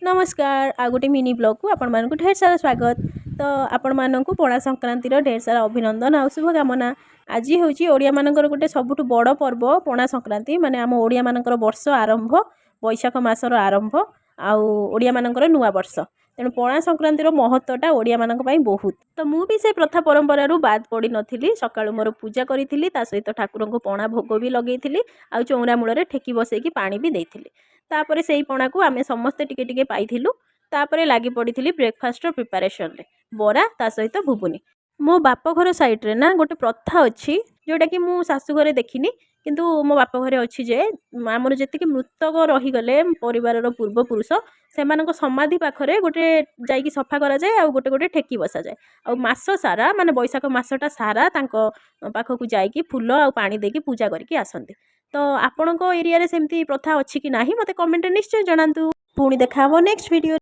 नमस्कार आ गोटे mini blog को आपण मानक ढेर सारा स्वागत। तो आपण मानक पणा संक्रांति ढेर सारा अभिनंदन आ शुभकामना। आज हूँ ओडिया मानकर गोटे सबुठ बड़ पर्व पणा संक्रांति माने आम ओडिया मानकर वर्ष आरंभ बैशाख मासर आरंभ आउ ओडिया मानकर नुआ वर्ष तेणु पणा संक्रांतिर महत्वटा ओडिया मानक पई बहुत। तो मु भी से प्रथा परंपरा बाद पड़ी नथिली। सकाळु मोर पूजा करिथिली ता सहित ठाकुर को पणा भोग भी लगेइथिली आ चौरा मूल ठेकी बसैकी पानी भी देइथिली। तापरे सेही पणा को आमे समस्ते टिके टिके पाइथिलु। तापरे लागि पड़िथिली ब्रेकफास्ट प्रिपरेशन रे बरा ता सहित भुबुनी। मो बाप घर साइड रे ना गोटे प्रथा अछि जोटा कि मु सासु घरे देखिनी किंतु मो बाप घरे अछि जे आमर जेतिके मृतक रही गले परिवार रो पूर्वपुरुष सेमानक समाधि पाखरे गोटे जाईकी सफा करा जाए आ गोटे गोटे ठेकी बसा जाए आ मास सारा माने बैशाख मासटा सारा तांको पाखकु जाईकी फूल आ पानी देकी पूजा करके आसंती। तो आपणको एरिया रे सेमती प्रथा अछि कि नाही मते कमेंट निश्चय जणांतु। पुणी देखा नेक्स्ट वीडियो।